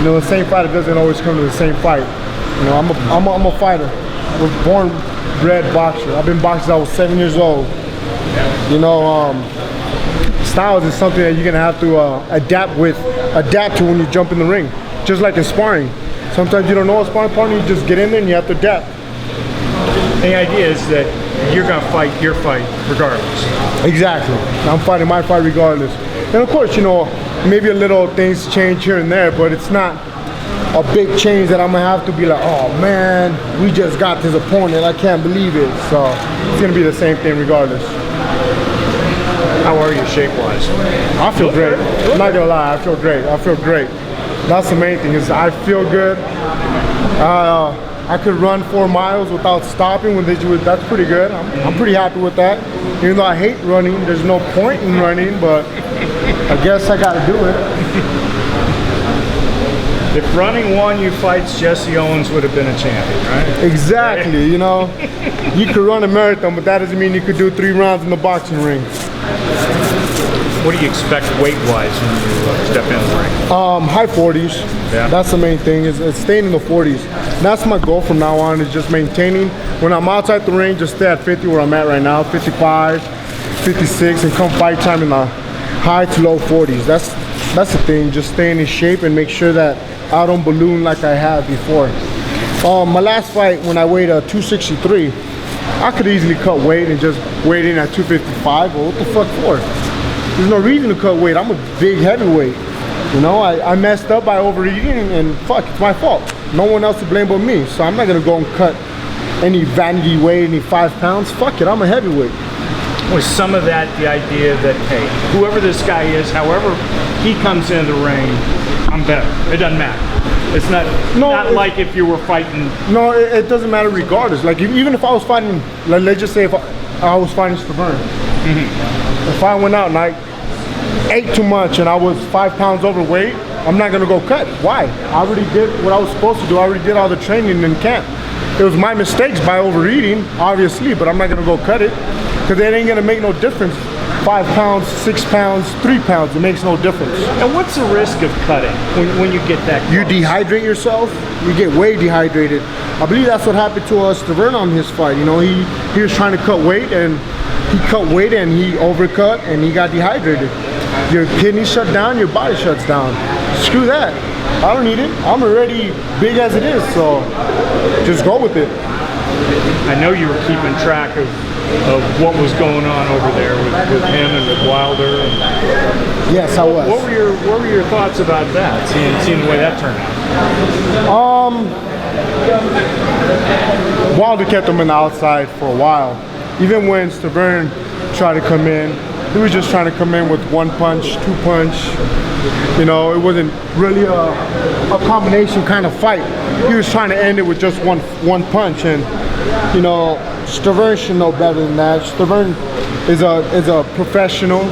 You know, the same fighter doesn't always come to the same fight. You know, I'm a fighter. I was born bred boxer. I've been boxing since I was 7 years old. You know, styles is something that you're gonna have to adapt to when you jump in the ring. Just like in sparring. Sometimes you don't know a sparring partner, you just get in there and you have to adapt. The idea is that you're gonna fight your fight regardless. Exactly. I'm fighting my fight regardless. And of course, you know, maybe a little things change here and there, but it's not a big change that I'm gonna have to be like, oh man, we just got this opponent, I can't believe it. So it's gonna be the same thing regardless. How are you shape-wise? I feel great. I'm not gonna lie, I feel great. I feel great. That's the main thing, is I feel good. I could run 4 miles without stopping when they do it. That's pretty good. I'm pretty happy with that. Even though I hate running, there's no point in running, but I guess I gotta do it. If running won you fights, Jesse Owens would have been a champion, right? Exactly, you know. You could run a marathon, but that doesn't mean you could do 3 rounds in the boxing ring. What do you expect weight-wise when you step in the ring? High 40s. Yeah. That's the main thing, is staying in the 40s. That's my goal from now on, is just maintaining. When I'm outside the ring, just stay at 50 where I'm at right now, 55, 56, and come fight time in the high to low 40s. That's the thing, just staying in shape and make sure that I don't balloon like I have before. My last fight, when I weighed 263, I could easily cut weight and just weigh in at 255. Well, what the fuck for? There's no reason to cut weight. I'm a big heavyweight. You know, I messed up by overeating, and fuck, it's my fault. No one else to blame but me. So I'm not gonna go and cut any vanity weight, any 5 pounds. Fuck it, I'm a heavyweight. Was some of that the idea that, hey, whoever this guy is, however he comes into the ring, I'm better. It doesn't matter. It's not like if you were fighting. No, it doesn't matter regardless. Like even if I was fighting, like, let's just say if I was fighting Stiverne. If I went out and I ate too much and I was 5 pounds overweight, I'm not gonna go cut. Why? I already did what I was supposed to do. I already did all the training in camp. It was my mistakes by overeating, obviously, but I'm not gonna go cut it, because it ain't gonna make no difference. 5 pounds, 6 pounds, 3 pounds, it makes no difference. And what's the risk of cutting when you get that close? You dehydrate yourself, you get way dehydrated. I believe that's what happened to Stiverne on his fight. You know, he was trying to cut weight, and he cut weight and he overcut and he got dehydrated. Your kidneys shut down, your body shuts down. Screw that. I don't need it. I'm already big as it is, so just go with it. I know you were keeping track of what was going on over there with him and with Wilder. Yes, I was. What were your thoughts about that? Seeing the way that turned out. Wilder kept him on the outside for a while. Even when Stiverne tried to come in, he was just trying to come in with 1 punch, 2 punch. You know, it wasn't really a combination kind of fight. He was trying to end it with just one punch, and you know, Stiverne should know better than that. Stiverne is a professional,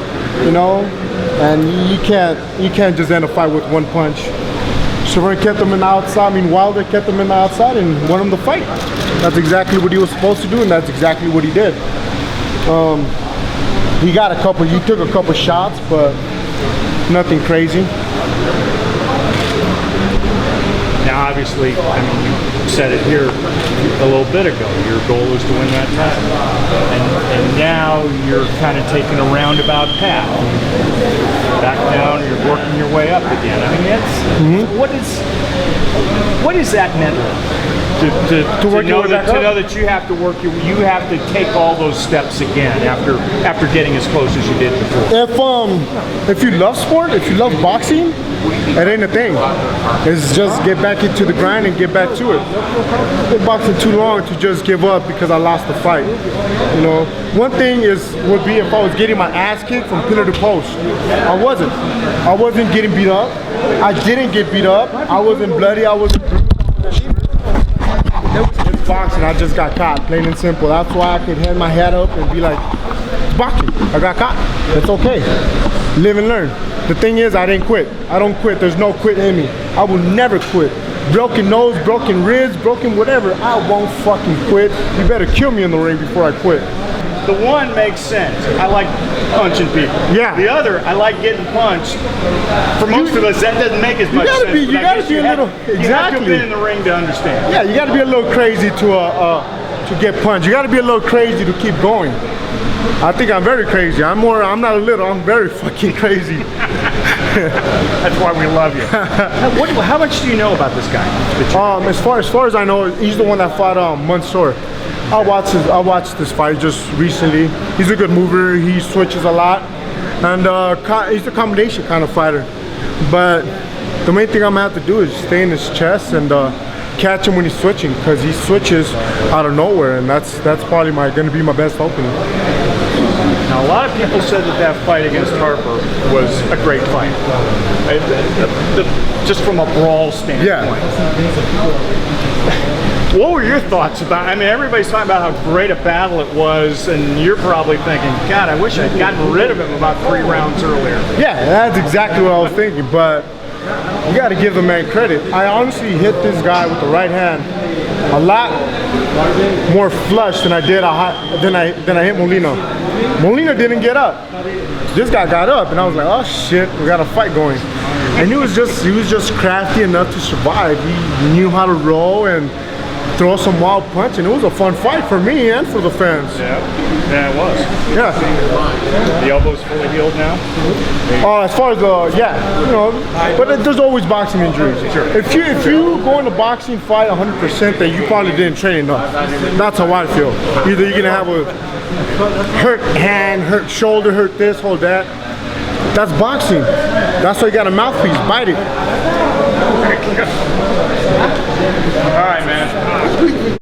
you know, and you can't just end a fight with 1 punch. Stiverne kept him in the outside. I mean, Wilder kept him in the outside and won him the fight. That's exactly what he was supposed to do, and that's exactly what he did. He took a couple shots, but nothing crazy. Now, obviously, I mean, you said it here a little bit ago. Your goal is to win that title, and now you're kind of taking a roundabout path. Back down, you're working your way up again. I mean, that's what is that meant? To know that you have to work, you have to take all those steps again after getting as close as you did before. If you love sport, if you love boxing, it ain't a thing. It's just get back into the grind and get back to it. I've been boxing too long to just give up because I lost the fight. You know, one thing would be if I was getting my ass kicked from pillar to post. I wasn't getting beat up. I didn't get beat up. I wasn't bloody. I wasn't. It's boxing. I just got caught, plain and simple. That's why I could hand my head up and be like, it's boxing. I got caught. It's okay. Live and learn. The thing is, I didn't quit. I don't quit. There's no quit in me. I will never quit. Broken nose, broken ribs, broken whatever. I won't fucking quit. You better kill me in the ring before I quit. the one makes sense. I like punching people. Yeah. The other, I like getting punched. For most of us, that doesn't make as much sense. You gotta be a little, You have to have been in the ring to understand. Yeah, you gotta be a little crazy to get punched. You gotta be a little crazy to keep going. I think I'm very crazy. I'm not a little, I'm very fucking crazy. That's why we love you. How much do you know about this guy? As far as I know, he's the one that fought Mansour. I watched this fight just recently. He's a good mover. He switches a lot, and he's a combination kind of fighter. But the main thing I'm gonna have to do is stay in his chest and catch him when he's switching, because he switches out of nowhere, and that's probably gonna be my best opening. Now, a lot of people said that fight against Harper was a great fight, just from a brawl standpoint. Yeah. What were your thoughts about? I mean, everybody's talking about how great a battle it was, and you're probably thinking, God, I wish I'd gotten rid of him about 3 rounds earlier. Yeah, that's exactly what I was thinking, but you got to give the man credit. I honestly hit this guy with the right hand a lot more flush than I did than I hit Molina. Molina didn't get up. This guy got up, and I was like, oh shit, we got a fight going. And he was just crafty enough to survive. He knew how to roll and throw some wild punch, and it was a fun fight for me and for the fans. Yeah, it was. Yeah. The elbow's fully healed now? As far as but there's always boxing injuries. Sure. If you go in a boxing fight 100%, then you probably didn't train enough. That's how I feel. Either you're gonna have a hurt hand, hurt shoulder, hurt this, hold that. That's boxing. That's why you got a mouthpiece. Bite it. All right, man.